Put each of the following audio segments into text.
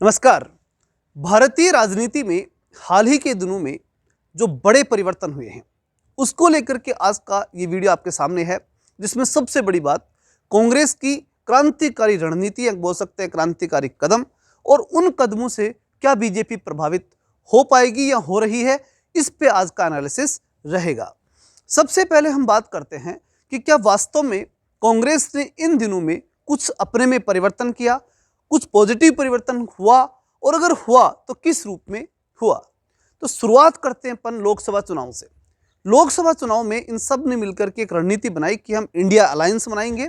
नमस्कार। भारतीय राजनीति में हाल ही के दिनों में जो बड़े परिवर्तन हुए हैं उसको लेकर के आज का ये वीडियो आपके सामने है, जिसमें सबसे बड़ी बात कांग्रेस की क्रांतिकारी रणनीति या बोल सकते हैं क्रांतिकारी कदम, और उन कदमों से क्या बीजेपी प्रभावित हो पाएगी या हो रही है, इस पे आज का एनालिसिस रहेगा। सबसे पहले हम बात करते हैं कि क्या वास्तव में कांग्रेस ने इन दिनों में कुछ अपने में परिवर्तन किया, कुछ पॉजिटिव परिवर्तन हुआ, और अगर हुआ तो किस रूप में हुआ। तो शुरुआत करते हैं अपन लोकसभा चुनाव से। लोकसभा चुनाव में इन सब ने मिलकर के एक रणनीति बनाई कि हम इंडिया अलायंस बनाएंगे,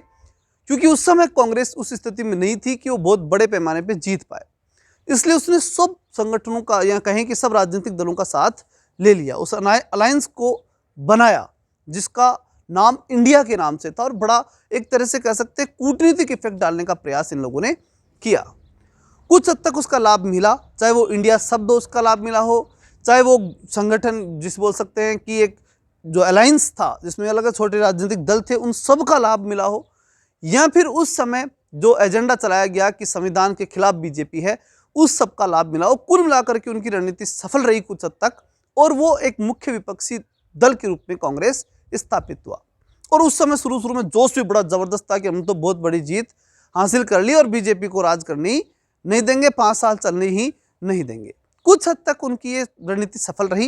क्योंकि उस समय कांग्रेस उस स्थिति में नहीं थी कि वो बहुत बड़े पैमाने पे जीत पाए। इसलिए उसने सब संगठनों का या कहें कि सब राजनीतिक दलों का साथ ले लिया, उस अलायंस को बनाया जिसका नाम इंडिया के नाम से था, और बड़ा एक तरह से कह सकते हैं कूटनीतिक इफेक्ट डालने का प्रयास इन लोगों ने किया। कुछ हद तक उसका लाभ मिला, चाहे वो इंडिया शब्द उसका लाभ मिला हो, चाहे वो संगठन जिस बोल सकते हैं कि एक जो अलायंस था जिसमें अलग अलग छोटे राजनीतिक दल थे उन सब का लाभ मिला हो, या फिर उस समय जो एजेंडा चलाया गया कि संविधान के खिलाफ बीजेपी है उस सब का लाभ मिला हो। कुल मिलाकर के उनकी रणनीति सफल रही कुछ हद तक, और वो एक मुख्य विपक्षी दल के रूप में कांग्रेस स्थापित हुआ। और उस समय शुरू में जोश भी बड़ा जबरदस्त था कि हम तो बहुत बड़ी जीत हासिल कर ली और बीजेपी को राज करनी नहीं देंगे, 5 साल चलने ही नहीं देंगे। कुछ हद तक उनकी ये रणनीति सफल रही,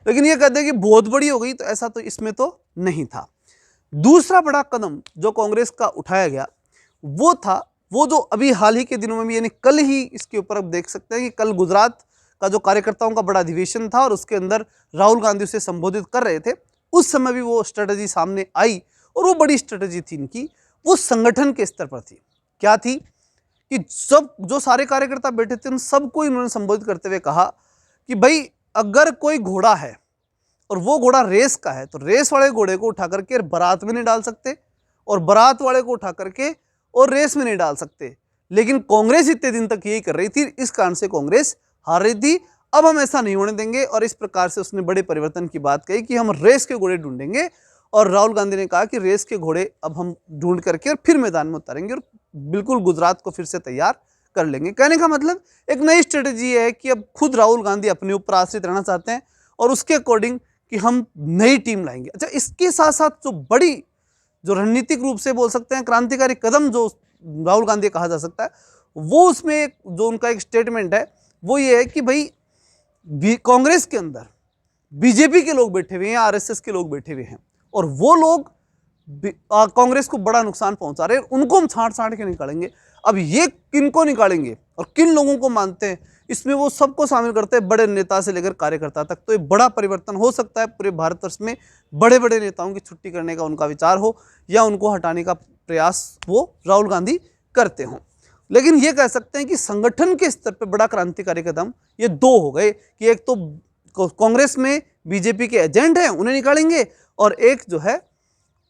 लेकिन ये कहते हैं कि बहुत बड़ी हो गई, तो ऐसा तो इसमें तो नहीं था। दूसरा बड़ा कदम जो कांग्रेस का उठाया गया वो था वो जो अभी हाल ही के दिनों में भी, यानी कल ही इसके ऊपर अब देख सकते हैं कि कल गुजरात का जो कार्यकर्ताओं का बड़ा अधिवेशन था और उसके अंदर राहुल गांधी उसे संबोधित कर रहे थे, उस समय भी वो स्ट्रेटजी सामने आई, और वो बड़ी स्ट्रेटजी थी इनकी, वो संगठन के स्तर पर थी। क्या थी कि सब जो सारे कार्यकर्ता बैठे थे उन सबको इन्होंने संबोधित करते हुए कहा कि भाई अगर कोई घोड़ा है और वो घोड़ा रेस का है तो रेस वाले घोड़े को उठा करके बारात में नहीं डाल सकते, और बारात वाले को उठा करके और रेस में नहीं डाल सकते। लेकिन कांग्रेस इतने दिन तक यही कर रही थी, इस कारण से कांग्रेस हार रही थी। अब हम ऐसा नहीं होने देंगे, और इस प्रकार से उसने बड़े परिवर्तन की बात कही कि हम रेस के घोड़े ढूंढेंगे, और राहुल गांधी ने कहा कि रेस के घोड़े अब हम ढूंढ करके और फिर मैदान में उतारेंगे और बिल्कुल गुजरात को फिर से तैयार कर लेंगे। कहने का मतलब एक नई स्ट्रेटजी है कि अब खुद राहुल गांधी अपने ऊपर आश्रित रहना चाहते हैं और उसके अकॉर्डिंग कि हम नई टीम लाएंगे। अच्छा, इसके साथ साथ जो बड़ी जो रणनीतिक रूप से बोल सकते हैं क्रांतिकारी कदम जो राहुल गांधी कहा जा सकता है, वो उसमें जो उनका एक स्टेटमेंट है वो ये है कि भाई कांग्रेस के अंदर बीजेपी के लोग बैठे हुए हैं, आरएसएस के लोग बैठे हुए हैं, और वो लोग कांग्रेस को बड़ा नुकसान पहुंचा रहे हैं, उनको हम छांट के निकालेंगे। अब ये किनको निकालेंगे और किन लोगों को मानते हैं, इसमें वो सबको शामिल करते हैं, बड़े नेता से लेकर कार्यकर्ता तक। तो ये बड़ा परिवर्तन हो सकता है पूरे भारतवर्ष में, बड़े बड़े नेताओं की छुट्टी करने का उनका विचार हो या उनको हटाने का प्रयास वो राहुल गांधी करते हों। लेकिन ये कह सकते हैं कि संगठन के स्तर पर बड़ा क्रांतिकारी कदम ये दो हो गए कि एक तो कांग्रेस में बीजेपी के एजेंट हैं उन्हें निकालेंगे, और एक जो है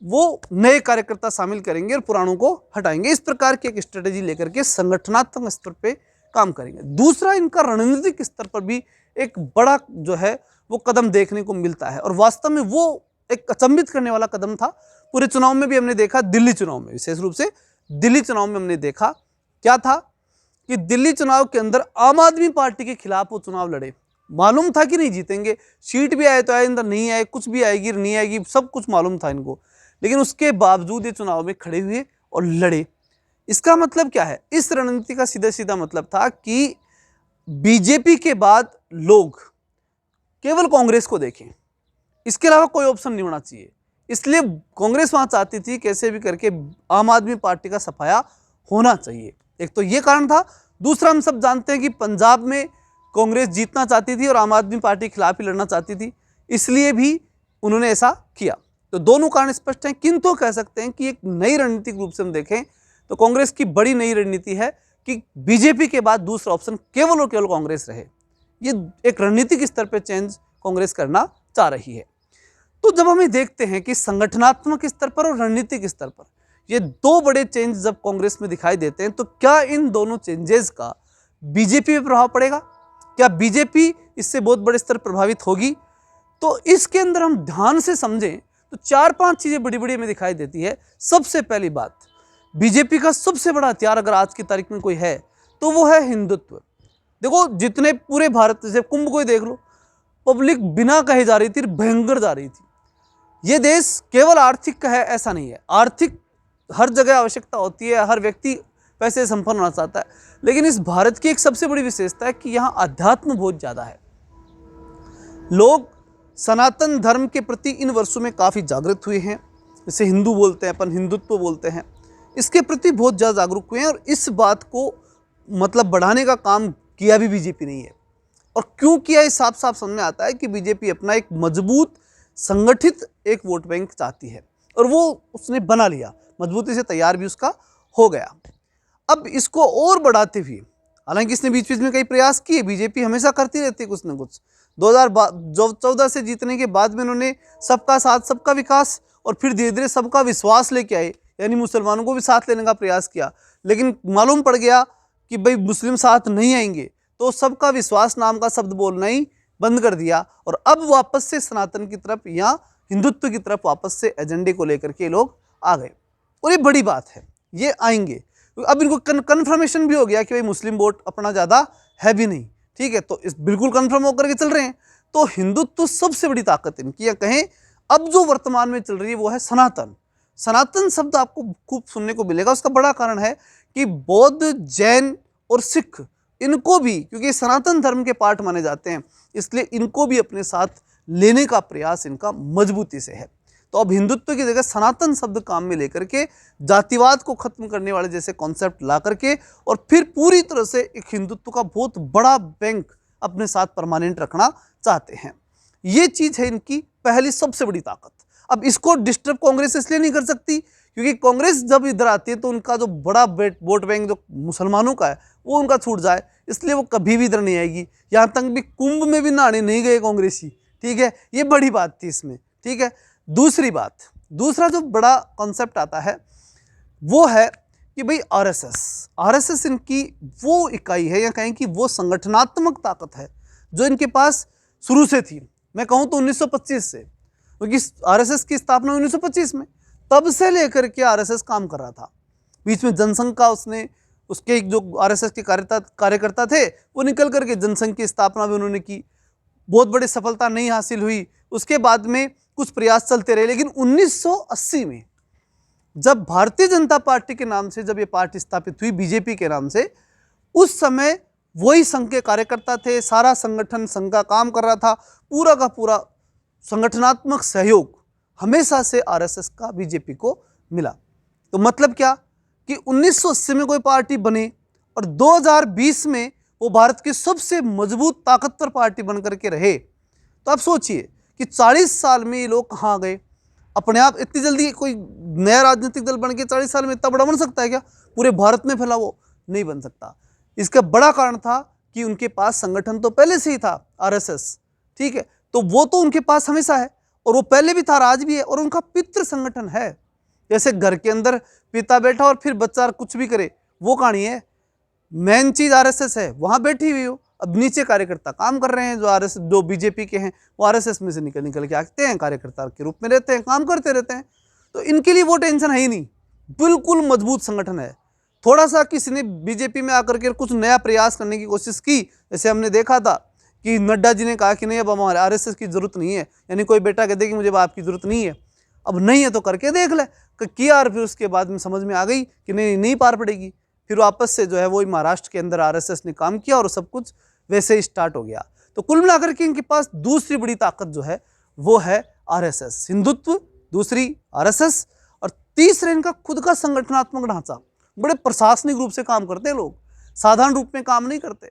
वो नए कार्यकर्ता शामिल करेंगे और पुरानों को हटाएंगे। इस प्रकार की एक स्ट्रेटेजी लेकर के संगठनात्मक स्तर पे काम करेंगे। दूसरा, इनका रणनीतिक स्तर पर भी एक बड़ा जो है वो कदम देखने को मिलता है, और वास्तव में वो एक अचंभित करने वाला कदम था। पूरे चुनाव में भी हमने देखा, दिल्ली चुनाव में विशेष रूप से दिल्ली चुनाव में हमने देखा क्या था कि दिल्ली चुनाव के अंदर आम आदमी पार्टी के खिलाफ वो चुनाव लड़े। मालूम था कि नहीं जीतेंगे, सीट भी आए तो आए, अंदर नहीं आए, कुछ भी आएगी नहीं आएगी, सब कुछ मालूम था इनको, लेकिन उसके बावजूद ये चुनाव में खड़े हुए और लड़े। इसका मतलब क्या है? इस रणनीति का सीधा सीधा मतलब था कि बीजेपी के बाद लोग केवल कांग्रेस को देखें, इसके अलावा कोई ऑप्शन नहीं होना चाहिए। इसलिए कांग्रेस वहां चाहती थी कैसे भी करके आम आदमी पार्टी का सफाया होना चाहिए। एक तो ये कारण था। दूसरा, हम सब जानते हैं कि पंजाब में कांग्रेस जीतना चाहती थी और आम आदमी पार्टी के खिलाफ ही लड़ना चाहती थी, इसलिए भी उन्होंने ऐसा किया। तो दोनों कारण स्पष्ट हैं, किंतु कह सकते हैं कि एक नई रणनीतिक रूप से हम देखें तो कांग्रेस की बड़ी नई रणनीति है कि बीजेपी के बाद दूसरा ऑप्शन केवल और केवल कांग्रेस रहे। ये एक रणनीतिक स्तर पर चेंज कांग्रेस करना चाह रही है। तो जब हमें देखते हैं कि संगठनात्मक स्तर पर और रणनीतिक स्तर पर ये दो बड़े चेंज जब कांग्रेस में दिखाई देते हैं, तो क्या इन दोनों चेंजेस का बीजेपी पे प्रभाव पड़ेगा? क्या बीजेपी इससे बहुत बड़े स्तर प्रभावित होगी? तो इसके अंदर हम ध्यान से समझें तो 4-5 चीजें बड़ी बड़ी हमें दिखाई देती है। सबसे पहली बात, बीजेपी का सबसे बड़ा हथियार अगर आज की तारीख में कोई है तो वो है हिंदुत्व। देखो जितने पूरे भारत से कुंभ को ही देख लो, पब्लिक बिना कहे जा रही थी, भयंकर जा रही थी। ये देश केवल आर्थिक का है ऐसा नहीं है, आर्थिक हर जगह आवश्यकता होती है, हर व्यक्ति पैसे संपन्न होना चाहता है, लेकिन इस भारत की एक सबसे बड़ी विशेषता है कि यहाँ अध्यात्म बहुत ज़्यादा है। लोग सनातन धर्म के प्रति इन वर्षों में काफ़ी जागृत हुए हैं, जैसे हिंदू बोलते हैं अपन, हिंदुत्व बोलते हैं, इसके प्रति बहुत ज़्यादा जागरूक हुए हैं। और इस बात को मतलब बढ़ाने का काम किया भी बीजेपी नहीं है। और क्यों किया, ये साफ साफ समझ में आता है कि बीजेपी अपना एक मजबूत संगठित एक वोट बैंक चाहती है, और वो उसने बना लिया, मजबूती से तैयार भी उसका हो गया। अब इसको और बढ़ाते हुए, हालांकि इसने बीच बीच में कई प्रयास किए, बीजेपी हमेशा करती रहती है कुछ ना कुछ। 2014 से जीतने के बाद में उन्होंने सबका साथ सबका विकास और फिर धीरे धीरे सबका विश्वास लेके आए, यानी मुसलमानों को भी साथ लेने का प्रयास किया, लेकिन मालूम पड़ गया कि भाई मुस्लिम साथ नहीं आएंगे, तो सबका विश्वास नाम का शब्द बोलना ही बंद कर दिया। और अब वापस से सनातन की तरफ या हिंदुत्व की तरफ वापस से एजेंडे को लेकर के लोग आ गए, और ये बड़ी बात है, ये आएंगे। अब इनको कन्फर्मेशन भी हो गया कि भाई मुस्लिम वोट अपना ज़्यादा है भी नहीं, ठीक है, तो इस बिल्कुल कन्फर्म होकर के चल रहे हैं। तो हिंदुत्व सबसे बड़ी ताकत इनकी, या कहें अब जो वर्तमान में चल रही है वो है सनातन। सनातन शब्द आपको खूब सुनने को मिलेगा, उसका बड़ा कारण है कि बौद्ध, जैन और सिख, इनको भी, क्योंकि सनातन धर्म के पार्ट माने जाते हैं, इसलिए इनको भी अपने साथ लेने का प्रयास इनका मजबूती से है। तो अब हिंदुत्व की जगह सनातन शब्द काम में लेकर के जातिवाद को खत्म करने वाले जैसे कॉन्सेप्ट ला करके, और फिर पूरी तरह से एक हिंदुत्व का बहुत बड़ा बैंक अपने साथ परमानेंट रखना चाहते हैं। ये चीज़ है इनकी पहली सबसे बड़ी ताकत। अब इसको डिस्टर्ब कांग्रेस इसलिए नहीं कर सकती क्योंकि कांग्रेस जब इधर आती है तो उनका जो बड़ा वोट बैंक जो मुसलमानों का है वो उनका छूट जाए, इसलिए वो कभी भी इधर नहीं आएगी। यहाँ तक भी कुंभ में भी नहाने नहीं गए कांग्रेसी, ठीक है, ये बड़ी बात थी इसमें, ठीक है। दूसरी बात, दूसरा जो बड़ा कॉन्सेप्ट आता है वो है कि भाई आरएसएस इनकी वो इकाई है, या कहें कि वो संगठनात्मक ताकत है जो इनके पास शुरू से थी। मैं कहूँ तो 1925 से, क्योंकि आरएसएस की स्थापना 1925 में, तब से लेकर के आरएसएस काम कर रहा था। बीच में जनसंघ का उसके जो आरएसएस के कार्यकर्ता थे वो निकल करके जनसंघ की स्थापना भी उन्होंने की, बहुत बड़ी सफलता नहीं हासिल हुई। उसके बाद में कुछ प्रयास चलते रहे, लेकिन 1980 में जब भारतीय जनता पार्टी के नाम से जब ये पार्टी स्थापित हुई बीजेपी के नाम से, उस समय वही संघ के कार्यकर्ता थे, सारा संगठन संघ का काम कर रहा था, पूरा का पूरा संगठनात्मक सहयोग हमेशा से आरएसएस का बीजेपी को मिला। तो मतलब क्या कि 1980 में कोई पार्टी बने और 2020 में वो भारत की सबसे मजबूत ताकतवर पार्टी बनकर के रहे, तो आप सोचिए कि 40 साल में ये लोग कहाँ गए। अपने आप इतनी जल्दी कोई नया राजनीतिक दल बन के 40 साल में इतना बड़ा बन सकता है क्या? पूरे भारत में फैला वो नहीं बन सकता। इसका बड़ा कारण था कि उनके पास संगठन तो पहले से ही था आरएसएस, ठीक है, तो वो तो उनके पास हमेशा है, और वो पहले भी था, आज भी है, और उनका पितृ संगठन है। जैसे घर के अंदर पिता बैठा और फिर बच्चा कुछ भी करे, वो कहानी है। मेन चीज आरएसएस है, वहां बैठी हुई हो, अब नीचे कार्यकर्ता काम कर रहे हैं, जो बीजेपी के हैं वो आरएसएस में से निकल के आते हैं, कार्यकर्ता के रूप में रहते हैं, काम करते रहते हैं। तो इनके लिए वो टेंशन है ही नहीं, बिल्कुल मजबूत संगठन है। थोड़ा सा किसी ने बीजेपी में आकर के कुछ नया प्रयास करने की कोशिश की, जैसे हमने देखा था कि नड्डा जी ने कहा कि नहीं अब हमारे आरएसएस की जरूरत नहीं है, यानी कोई बेटा कहते कि मुझे बाप की जरूरत नहीं है, अब नहीं है तो करके देख ले, किया, और फिर उसके बाद में समझ में आ गई कि नहीं पार पड़ेगी, फिर वापस से जो है वो महाराष्ट्र के अंदर आरएसएस ने काम किया और सब कुछ वैसे ही स्टार्ट हो गया। तो कुल मिलाकर के इनके पास दूसरी बड़ी ताकत जो है वो है आरएसएस, हिंदुत्व, दूसरी आरएसएस, और तीसरा इनका खुद का संगठनात्मक ढांचा। बड़े प्रशासनिक रूप से काम करते हैं लोग, साधारण रूप में काम नहीं करते,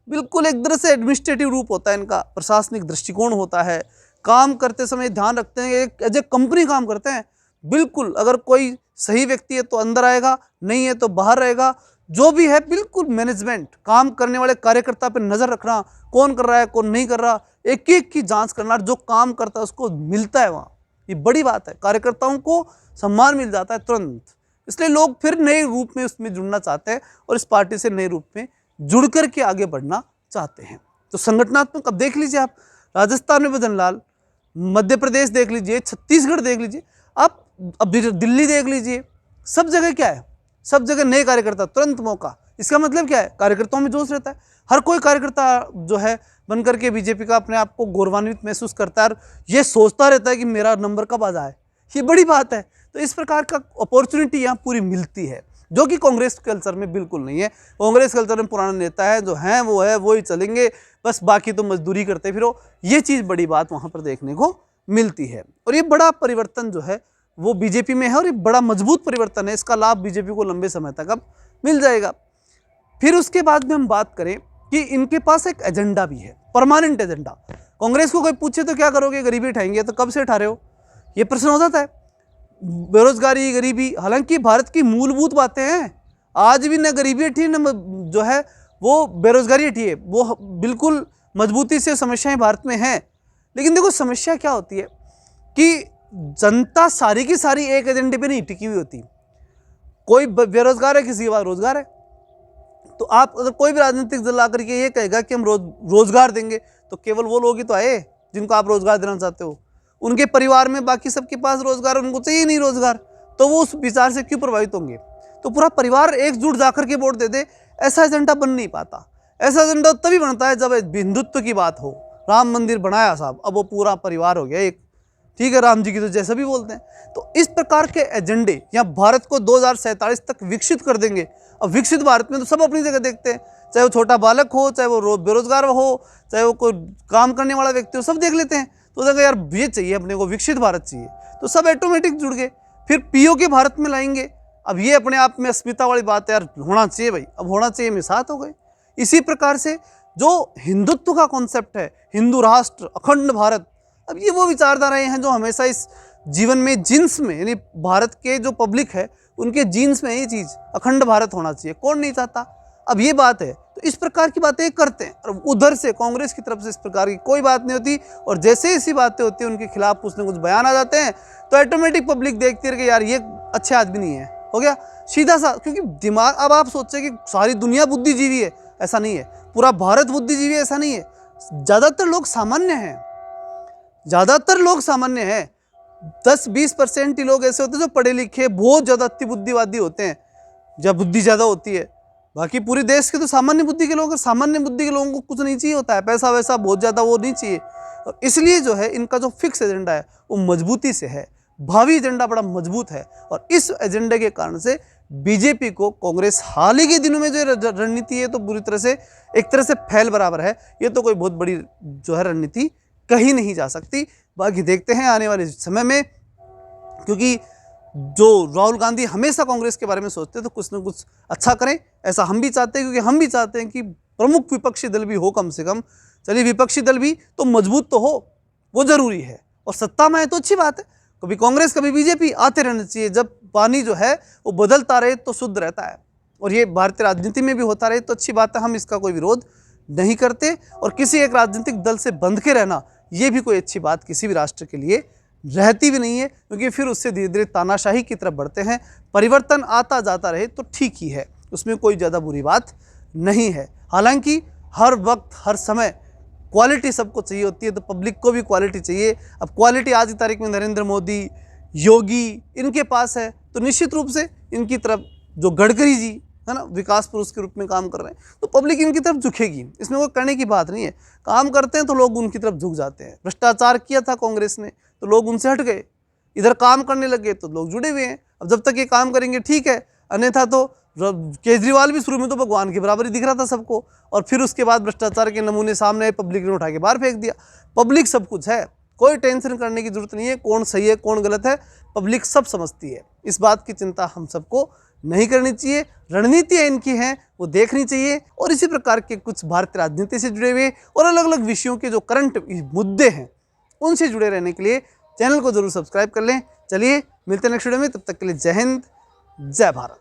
बिल्कुल एक तरह से एडमिनिस्ट्रेटिव रूप होता है इनका, प्रशासनिक दृष्टिकोण होता है। काम करते समय ध्यान रखते हैं, एक एज ए कंपनी काम करते हैं, बिल्कुल अगर कोई सही व्यक्ति है तो अंदर आएगा, नहीं है तो बाहर रहेगा, जो भी है बिल्कुल मैनेजमेंट, काम करने वाले कार्यकर्ता पर नजर रखना, कौन कर रहा है कौन नहीं कर रहा, एक एक की जांच करना, जो काम करता है उसको मिलता है वहाँ, ये बड़ी बात है। कार्यकर्ताओं को सम्मान मिल जाता है तुरंत, इसलिए लोग फिर नए रूप में उसमें जुड़ना चाहते हैं और इस पार्टी से नए रूप में जुड़ कर के आगे बढ़ना चाहते हैं। तो संगठनात्मक, अब देख लीजिए आप, राजस्थान में भजन लाल, मध्य प्रदेश देख लीजिए, छत्तीसगढ़ देख लीजिए, आप अब दिल्ली देख लीजिए, सब जगह क्या है, सब जगह नए कार्यकर्ता, तुरंत मौका, इसका मतलब क्या है? कार्यकर्ताओं में जोश रहता है। हर कोई कार्यकर्ता जो है बन करके बीजेपी का अपने आप को गौरवान्वित महसूस करता है और ये सोचता रहता है कि मेरा नंबर कब आ जाए। ये बड़ी बात है। तो इस प्रकार का अपॉर्चुनिटी यहाँ पूरी मिलती है, जो कि कांग्रेस कल्चर में बिल्कुल नहीं है। कांग्रेस कल्चर में पुराने नेता है जो हैं वो ही चलेंगे, बस बाकी तो मजदूरी करते फिरो। ये चीज़ बड़ी बात वहाँ पर देखने को मिलती है और ये बड़ा परिवर्तन जो है वो बीजेपी में है और ये बड़ा मजबूत परिवर्तन है। इसका लाभ बीजेपी को लंबे समय तक अब मिल जाएगा। फिर उसके बाद में हम बात करें कि इनके पास एक एजेंडा भी है, परमानेंट एजेंडा। कांग्रेस को कोई पूछे तो क्या करोगे, गरीबी उठाएंगे, तो कब से उठा रहे हो, ये प्रश्न हो जाता है। बेरोजगारी, गरीबी, हालांकि भारत की मूलभूत बातें हैं। आज भी न गरीबी हटी न जो है वो बेरोजगारी हटी है, वो बिल्कुल मजबूती से समस्याएं भारत में हैं। लेकिन देखो समस्या क्या होती है कि जनता सारी की सारी एक एजेंडे पे नहीं टिकी हुई होती। कोई बेरोजगार है, किसी के पास रोजगार है। तो आप अगर कोई भी राजनीतिक दल आकर के ये कहेगा कि हम रोजगार देंगे, तो केवल वो लोग ही तो आए जिनको आप रोजगार देना चाहते हो। उनके परिवार में बाकी सबके पास रोजगार, उनको चाहिए नहीं रोजगार, तो वो उस विचार से क्यों प्रभावित होंगे? तो पूरा परिवार एकजुट जाकर के वोट दे दे, ऐसा एजेंडा बन नहीं पाता। ऐसा एजेंडा तभी बनता है जब हिंदुत्व की बात हो। राम मंदिर बनाया साहब, अब वो पूरा परिवार हो गया एक, ठीक है, राम जी की तो जैसा भी बोलते हैं। तो इस प्रकार के एजेंडे या भारत को 2047 तक विकसित कर देंगे। अब विकसित भारत में तो सब अपनी जगह देखते हैं, चाहे वो छोटा बालक हो, चाहे वो बेरोजगार हो, चाहे वो कोई काम करने वाला व्यक्ति हो, सब देख लेते हैं। तो देखो यार ये चाहिए अपने को, विकसित भारत चाहिए, तो सब ऑटोमेटिक जुड़ गए। फिर पीओ के भारत में लाएंगे। अब ये अपने आप में अस्मिता वाली बात है यार, होना चाहिए भाई, अब होना चाहिए में साथ हो गए। इसी प्रकार से जो हिंदुत्व का कॉन्सेप्ट है, हिंदू राष्ट्र, अखंड भारत, अब ये वो विचारधाराएं हैं जो हमेशा इस जीवन में, जीन्स में, यानी भारत के जो पब्लिक है उनके जीन्स में ये चीज़ अखंड भारत होना चाहिए। कौन नहीं चाहता? अब ये बात है, तो इस प्रकार की बातें करते हैं और उधर से कांग्रेस की तरफ से इस प्रकार की कोई बात नहीं होती। और जैसे ऐसी बातें होती हैं उनके खिलाफ कुछ न कुछ बयान आ जाते हैं, तो ऑटोमेटिक पब्लिक देखती है कि यार ये अच्छे आदमी नहीं है, हो गया सीधा सा। क्योंकि दिमाग, अब आप सोचें कि सारी दुनिया बुद्धिजीवी है, ऐसा नहीं है। पूरा भारत बुद्धिजीवी है, ऐसा नहीं है। ज़्यादातर लोग सामान्य हैं, ज़्यादातर लोग सामान्य हैं। 10-20% ही लोग ऐसे होते हैं जो पढ़े लिखे, बहुत ज़्यादा अति बुद्धिवादी होते हैं, जब बुद्धि ज़्यादा होती है। बाकी पूरे देश के तो सामान्य बुद्धि के लोग, सामान्य बुद्धि के लोगों को कुछ नहीं चाहिए होता है, पैसा वैसा बहुत ज़्यादा वो नहीं चाहिए। और इसलिए जो है इनका जो फिक्स एजेंडा है वो मजबूती से है, भावी एजेंडा बड़ा मजबूत है। और इस एजेंडे के कारण से बीजेपी को कांग्रेस हाल ही के दिनों में जो रणनीति है तो पूरी तरह से, एक तरह से फैल बराबर है। ये तो कोई बहुत बड़ी जो है रणनीति कहीं नहीं जा सकती। बाकी देखते हैं आने वाले समय में, क्योंकि जो राहुल गांधी हमेशा कांग्रेस के बारे में सोचते हैं तो कुछ ना कुछ अच्छा करें, ऐसा हम भी चाहते हैं। क्योंकि हम भी चाहते हैं कि प्रमुख विपक्षी दल भी हो कम से कम। चलिए विपक्षी दल भी तो मजबूत तो हो, वो जरूरी है। और सत्ता में है तो अच्छी बात है, कभी कांग्रेस कभी बीजेपी आते रहना चाहिए। जब पानी जो है वो बदलता रहे तो शुद्ध रहता है, और ये भारतीय राजनीति में भी होता रहे तो अच्छी बात है। हम इसका कोई विरोध नहीं करते। और किसी एक राजनीतिक दल से बंध के रहना, ये भी कोई अच्छी बात किसी भी राष्ट्र के लिए रहती भी नहीं है, क्योंकि फिर उससे धीरे धीरे तानाशाही की तरफ बढ़ते हैं। परिवर्तन आता जाता रहे तो ठीक ही है, उसमें कोई ज़्यादा बुरी बात नहीं है। हालांकि हर वक्त हर समय क्वालिटी सबको चाहिए होती है, तो पब्लिक को भी क्वालिटी चाहिए। अब क्वालिटी आज की तारीख में नरेंद्र मोदी, योगी, इनके पास है, तो निश्चित रूप से इनकी तरफ जो गडकरी जी है ना, विकास पुरुष के रूप में काम कर रहे हैं, तो पब्लिक इनकी तरफ झुकेगी। इसमें कोई करने की बात नहीं है। काम करते हैं तो लोग उनकी तरफ झुक जाते हैं। भ्रष्टाचार किया था कांग्रेस ने तो लोग उनसे हट गए, इधर काम करने लगे तो लोग जुड़े हुए हैं। अब जब तक ये काम करेंगे ठीक है, अन्यथा तो केजरीवाल भी शुरू में तो भगवान की बराबरी दिख रहा था सबको, और फिर उसके बाद भ्रष्टाचार के नमूने सामने आए, पब्लिक ने उठा के बाहर फेंक दिया। पब्लिक सब कुछ है, कोई टेंशन करने की जरूरत नहीं है। कौन सही है कौन गलत है पब्लिक सब समझती है। इस बात की चिंता हम सबको नहीं करनी चाहिए। रणनीतियाँ इनकी हैं वो देखनी चाहिए। और इसी प्रकार के कुछ भारतीय राजनीति से जुड़े हुए और अलग अलग विषयों के जो करंट मुद्दे हैं उनसे जुड़े रहने के लिए चैनल को जरूर सब्सक्राइब कर लें। चलिए मिलते हैं नेक्स्ट वीडियो में, तब तक के लिए जय हिंद, जय भारत।